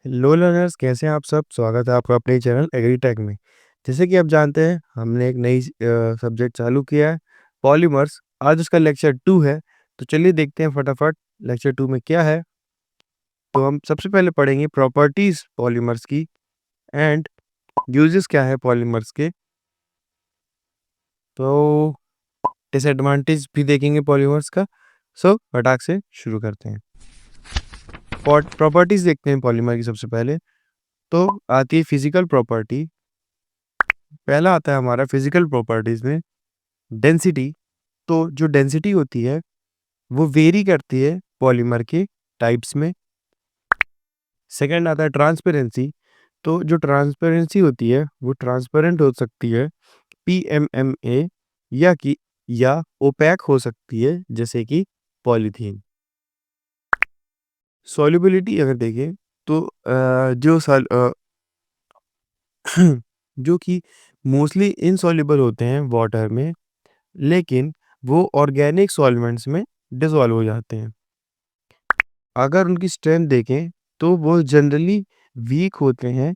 Hello learners, कैसे हैं आप सब। स्वागत है आपका अपने चैनल एग्रीटेक में। जैसे कि आप जानते हैं, हमने एक नई सब्जेक्ट चालू किया है, पॉलीमर्स। आज उसका लेक्चर 2 है। तो चलिए देखते हैं फटाफट लेक्चर 2 में क्या है। तो हम सबसे पहले पढ़ेंगे प्रॉपर्टीज पॉलीमर्स की एंड यूजेस क्या है पॉलीमर्स के। तो डिसएडवांटेज भी देखेंगे पॉलीमर्स का। सो फटाक से शुरू करते हैं। प्रॉपर्टीज देखते हैं पॉलीमर की। सबसे पहले तो आती है फिजिकल प्रॉपर्टी। पहला आता है हमारा फिजिकल प्रॉपर्टीज में डेंसिटी। तो जो डेंसिटी होती है वो वेरी करती है पॉलीमर के टाइप्स में। सेकंड आता है ट्रांसपेरेंसी। तो जो ट्रांसपेरेंसी होती है वो ट्रांसपेरेंट हो सकती है पीएमएमए या ओपैक हो सकती है जैसे कि पॉलीथीन। सॉल्युबिलिटी अगर देखें तो जो कि मोस्टली इनसॉल्युबल होते हैं वाटर में, लेकिन वो ऑर्गेनिक सॉल्वेंट्स में डिसॉल्व हो जाते हैं। अगर उनकी स्ट्रेंथ देखें तो वो जनरली वीक होते हैं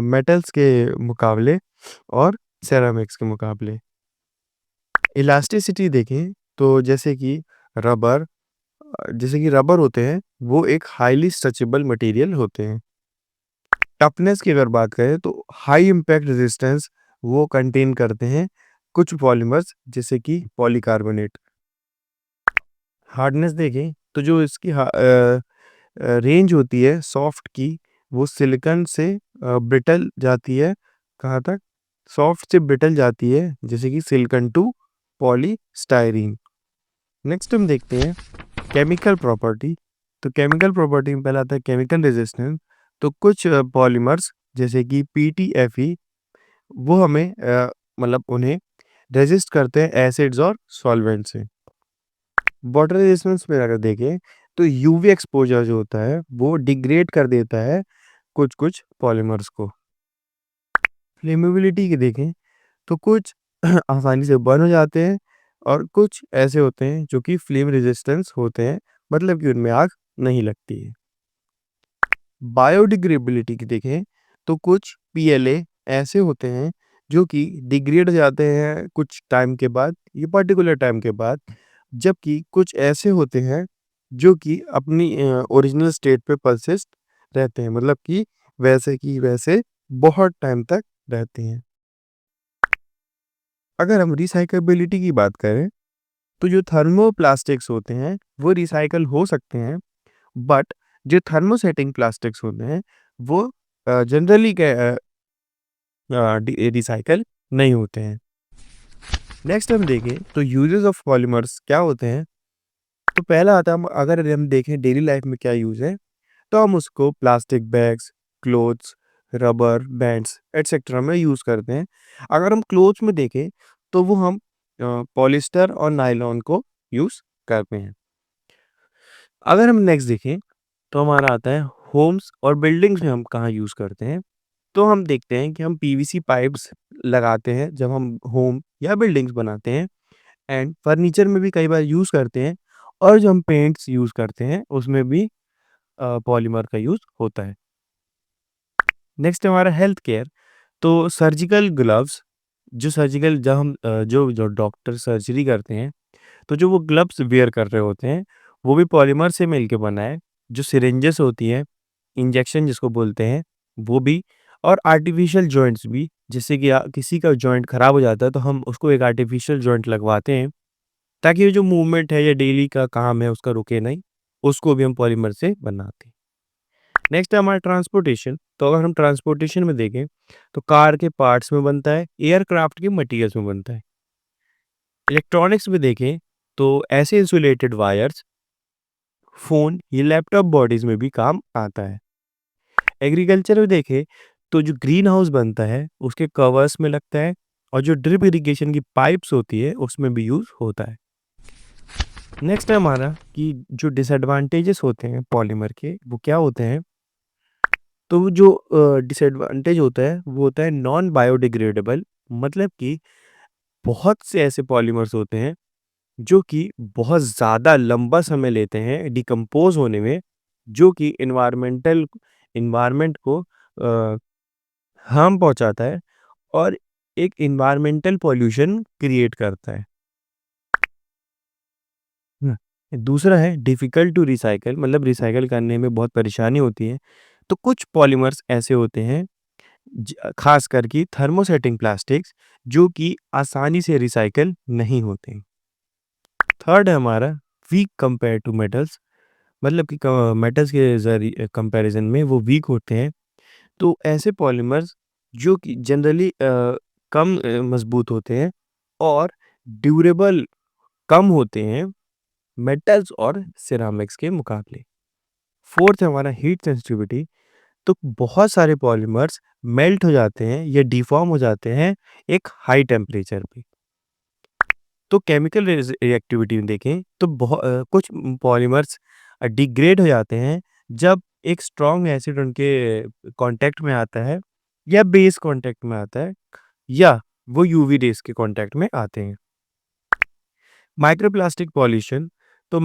मेटल्स के मुकाबले और सेरामिक्स के मुकाबले। इलास्टिसिटी देखें तो जैसे कि रबर होते हैं, वो एक हाईली स्ट्रेचेबल मटेरियल होते हैं। टफनेस की अगर बात करें तो हाई इम्पैक्ट रेजिस्टेंस वो कंटेन करते हैं कुछ पॉलीमर्स जैसे कि पॉलीकार्बोनेट। हार्डनेस देखें तो जो इसकी रेंज होती है सॉफ्ट की, वो सिलिकॉन से ब्रिटल जाती है। कहाँ तक? सॉफ्ट से ब्रिटल जाती है, जैसे कि सिलिकॉन टू पॉलीस्टायरीन। नेक्स्ट हम देखते हैं केमिकल प्रॉपर्टी। तो केमिकल प्रॉपर्टी में पहला आता है केमिकल रेजिस्टेंस। तो कुछ पॉलीमर्स जैसे कि पीटीएफई वो हमें मतलब उन्हें रेजिस्ट करते हैं एसिड्स और सॉल्वेंट से। वाटर रेजिस्टेंस में अगर देखें तो यूवी एक्सपोजर जो होता है वो डिग्रेड कर देता है कुछ कुछ पॉलीमर्स को। फ्लेमेबिलिटी की देखें तो कुछ आसानी से बर्न हो जाते हैं और कुछ ऐसे होते हैं जो कि फ्लेम रेजिस्टेंस होते हैं, मतलब कि उनमें आग नहीं लगती है। बायोडिग्रेडेबिलिटी की देखें तो कुछ पीएलए ऐसे होते हैं जो कि डिग्रेड हो जाते हैं कुछ टाइम के बाद, ये पर्टिकुलर टाइम के बाद, जबकि कुछ ऐसे होते हैं जो कि अपनी ओरिजिनल स्टेट पे परसिस्ट रहते हैं, मतलब कि वैसे बहुत टाइम तक रहते हैं। अगर हम रिसाइकलेबिलिटी की बात करें तो जो थर्मोप्लास्टिक्स होते हैं वो रिसाइकल हो सकते हैं, बट जो थर्मोसेटिंग प्लास्टिक्स होते हैं वो जनरली रिसाइकल नहीं होते हैं। नेक्स्ट हम देखें तो यूजेस ऑफ पॉलीमर्स क्या होते हैं। तो पहला आता है, अगर हम देखें डेली लाइफ में क्या यूज़ है, तो हम उसको plastic bags, clothes, rubber bands etcetera में यूज़ करते हैं। अगर हम क्लोथ्स में देखें तो वो हम पॉलिस्टर और नायलॉन को यूज़ करते हैं। अगर हम नेक्स्ट देखें तो हमारा आता है होम्स और बिल्डिंग्स में हम कहाँ यूज़ करते हैं। तो हम देखते हैं कि हम पीवीसी पाइप्स लगाते हैं जब हम होम या बिल्डिंग्स बनाते हैं, एंड फर्नीचर में भी कई बार यूज़ करते हैं, और जो हम पेंट्स यूज़ करते हैं उसमें भी पॉलीमर का यूज़ होता है। नेक्स्ट हमारा हेल्थ केयर। तो सर्जिकल ग्लव्स, जो सर्जिकल जब हम जो जो डॉक्टर सर्जरी करते हैं तो जो वो ग्लव्स वियर कर रहे होते हैं वो भी पॉलीमर से मिलके बना है। जो सिरिंजेस होती हैं, इंजेक्शन जिसको बोलते हैं, वो भी, और आर्टिफिशियल जॉइंट्स भी, जैसे कि किसी का जॉइंट खराब हो जाता है तो हम उसको एक आर्टिफिशियल जॉइंट लगवाते हैं ताकि ये जो मूवमेंट है या डेली का काम है उसका रुके नहीं, उसको भी हम पॉलीमर से बनाते हैं। नेक्स्ट है हमारा ट्रांसपोर्टेशन। तो अगर हम ट्रांसपोर्टेशन में देखें तो कार के पार्ट्स में बनता है, एयरक्राफ्ट के मटेरियल्स में बनता है। इलेक्ट्रॉनिक्स में देखें तो ऐसे इंसुलेटेड वायर्स फ़ोन या लैपटॉप बॉडीज़ में भी काम आता है। एग्रीकल्चर में देखें तो जो ग्रीन हाउस बनता है उसके कवर्स में लगता है, और जो ड्रिप इरिगेशन की पाइप्स होती है उसमें भी यूज़ होता है। नेक्स्ट है हमारा कि जो डिसएडवांटेजेस होते हैं पॉलीमर के वो क्या होते हैं। तो वो जो डिसएडवांटेज होता है वो होता है नॉन बायोडिग्रेडेबल, मतलब कि बहुत से ऐसे पॉलीमर्स होते हैं जो कि बहुत ज़्यादा लंबा समय लेते हैं डिकम्पोज़ होने में, जो कि एनवायरनमेंट को हार्म पहुंचाता है और एक एनवायरमेंटल पॉल्यूशन क्रिएट करता है। हुँ। दूसरा है डिफ़िकल्ट टू रिसाइकिल, मतलब रिसाइकिल करने में बहुत परेशानी होती है। तो कुछ पॉलीमर्स ऐसे होते हैं ख़ासकर कि थर्मोसेटिंग प्लास्टिक्स, जो कि आसानी से रिसाइकिल नहीं होते। थर्ड है हमारा वीक कंपेयर टू मेटल्स, मतलब कि क मेटल्स के कंपैरिज़न में वो वीक होते हैं। तो ऐसे पॉलीमर्स जो कि जनरली कम मज़बूत होते हैं और ड्यूरेबल कम होते हैं मेटल्स और सिरेमिक्स के मुकाबले। फोर्थ है हमारा हीट सेंसिटिविटी। तो बहुत सारे पॉलीमर्स मेल्ट हो जाते हैं या डिफ़ॉर्म हो जाते हैं एक हाई टेम्परेचर पे। तो केमिकल रिएक्टिविटी में देखें तो कुछ पॉलीमर्स डिग्रेड हो जाते हैं जब एक स्ट्रॉन्ग एसिड उनके कांटेक्ट में आता है या बेस कांटेक्ट में आता है या वो यूवी रेज़ के कांटेक्ट में आते हैं। माइक्रोप्लास्टिक पॉल्यूशन, तो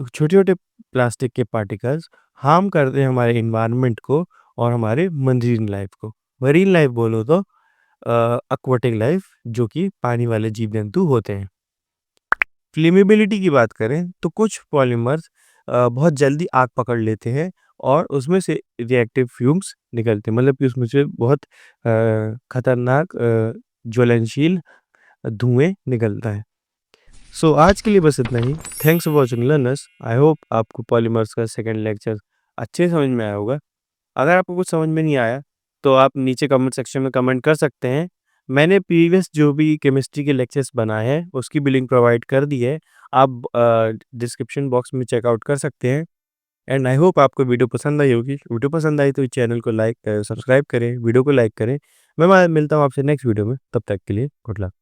छोटे-छोटे प्लास्टिक के पार्टिकल्स हार्म करते हैं हमारे एनवायरनमेंट को और हमारे मरीन लाइफ को। मरीन लाइफ बोलो तो एक्वाटिक लाइफ, जो कि पानी वाले जीव-जंतु होते हैं। फ्लेमेबिलिटी की बात करें तो कुछ पॉलीमर्स बहुत जल्दी आग पकड़ लेते हैं और उसमें से रिएक्टिव फ्यूम्स निकलते हैं, मतलब कि उसमें से बहुत खतरनाक ज्वलनशील धुएँ निकलता है। सो आज के लिए बस इतना ही। Thanks for watching learners. I hope आपको पॉलीमर्स का सेकंड लेक्चर अच्छे समझ में आया होगा। अगर आपको कुछ समझ में नहीं आया तो आप नीचे कमेंट सेक्शन में कमेंट कर सकते हैं। मैंने प्रीवियस जो भी केमिस्ट्री के लेक्चर्स बनाए हैं उसकी भी लिंक प्रोवाइड कर दी है। आप डिस्क्रिप्शन बॉक्स में चेकआउट कर सकते हैं। एंड आई होप आपको वीडियो पसंद आई होगी। वीडियो पसंद आई तो चैनल को सब्सक्राइब करें, वीडियो को लाइक करें। मैं मिलता हूँ आपसे नेक्स्ट वीडियो में, तब तक के लिए गुड लक।